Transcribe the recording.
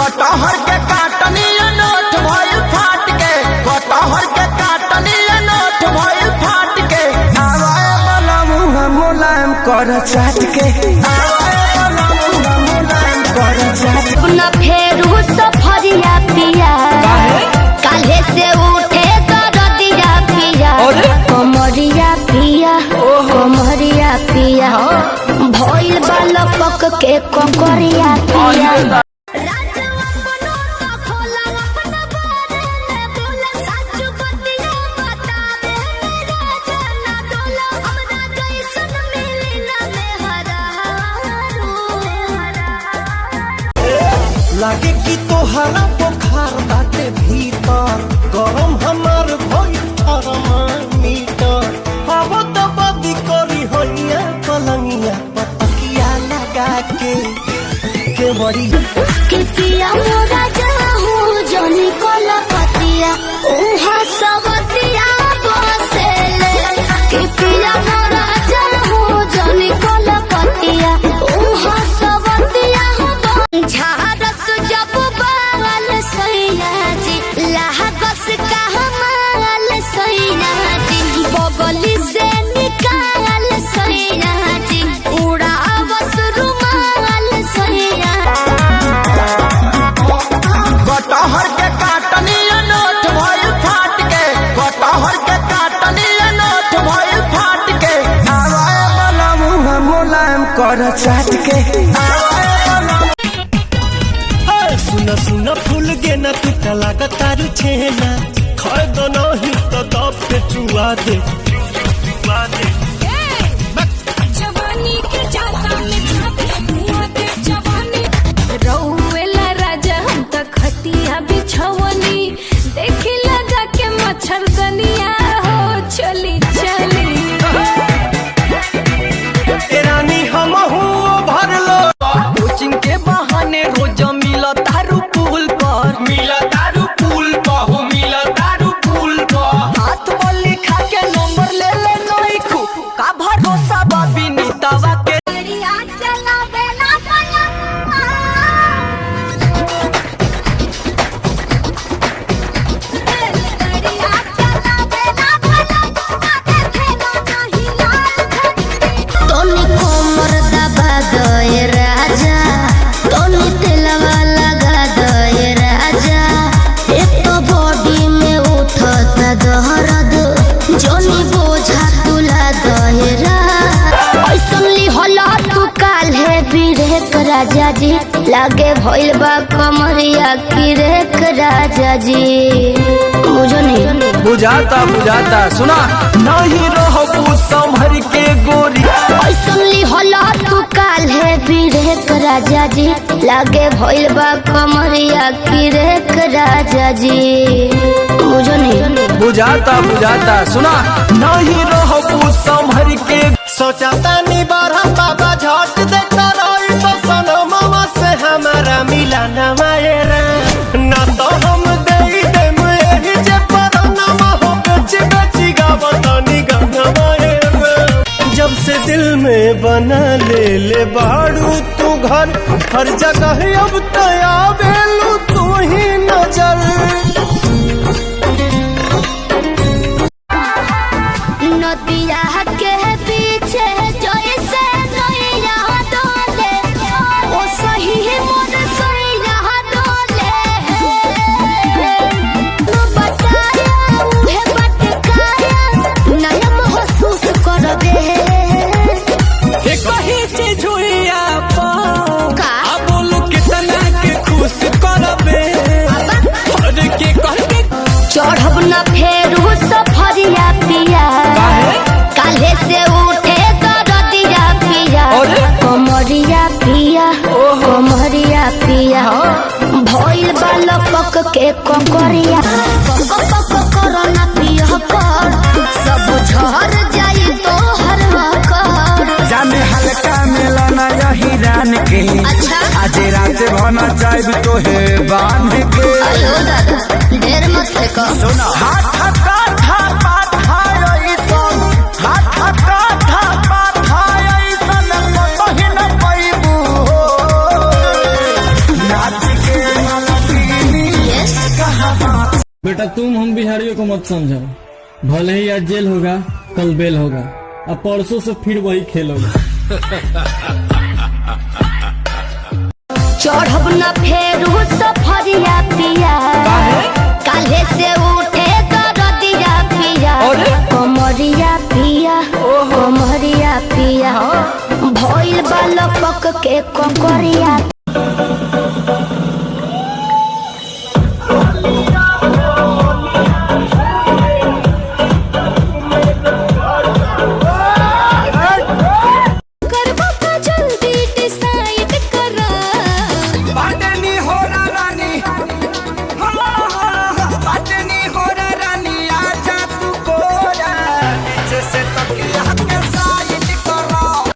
कटहर के काटनी नोट भइल फाट के, कटहर के काटनी नोट भइल फाट के। आवाए वाला मुँह मुलायम कर चाट के, आवाए वाला मुँह मुलायम कर चाट के। न फेरू सफरिया पिया काले से उठे दरदिया पिया, कमरिया पिया कमरिया पिया भइल बालक के ककरिया पिया। लागे कि तोहरा बुखार बाटे भीतर, गरम हमार भइल थर्मामीटर। हवा दबादी करी होइया पलंगिया पतकिया लगा के बड़ी के पिया मोरा जाहू जनी कोला पतिया उहा सबतिया बसेले। के पिया मोरा जाहू जनी कोला पतिया उहा सबतिया झारस जब बाल सैया जी लागस का हमाल सैया जी, बगली से निकाल सैया जी उड़ावस रुमाल सैया। कटहर के काटनी नोट भइल फाट के, कटहर के काटनी नोट भइल फाट के। आवाए वाला मुँह मुलायम कर चाट के, सुना सुना फूल गे ना टूटा लागा तारू छेना, खाए दो नहीं तो दब पे चुआ दे जवानी के जाता में धुआं दे जवानी। रउएला राजा हम त खटिया बिछवनी, देखी लगा के मच्छरदनिया हो चली चली। रानी हम भर लो कोचिंग के बहाने रोज मिला तारू पुल पर, मिला तारू पुल पर हो मिला तारू पुल पर। हाथ बोली खा के नंबर ले ले नई खू का भरोसा बाबी नीतावा के। राजा जी लागे भइल बा कमरिया की रेख राजा जी, बुझो नहीं बुझाता बुझाता सुना नहीं रहो संभर के गोरी। ऐसनली होला तू काल है बिरेक राजा जी लागे भइल बा कमरिया की रेख राजा जी, बुझो नहीं बुझाता बुझाता सुना नहीं रहो संभर के। सोचाता नहीं बारह बाबा झट देखता रही तो सनमवा से हमारा मिला न मायरा ना तो हम दे देम एही जे परनमा हो बेच बेची गावतानी गाना मायरा। जब से दिल में बना ले बाड़ू तू घर हर जगह अब तया बेलू तू ही नजर। नदिया के पीछे जैसे नैया डोले ओ सही मोर सैया डोले। बताया उहे बटकाया नया महसूस कर दे। कही चीज हुई आप का बोल कितना के खुश करबे और के कह के चढ़ब न फेरू सफरिया पिया काले से उठे दरदिया पिया, कमरिया पिया कमरिया पिया भइल बालक के ककरिया। करना पिया कर सब झर जाई तो हर कर जाने हल्का मिलना यही रान के। अच्छा आज रात भना चाहे तो है बांध के। अयो दादा ढेर मत फेंको। सुना हाथ काठा पात हाय सन, हाथ काठा पात हाय सन बहिन पैबू नाच बेटा तुम हम बिहारियों को मत समझो, भले ही आज जेल होगा कल बेल होगा, अब परसों से फिर वही खेल होगा। चढ़ब न फेरू सफरिया पिया, काले से उठे दरदिया पिया, कमरिया पिया कमरिया पिया, भइल बालक के ककरिया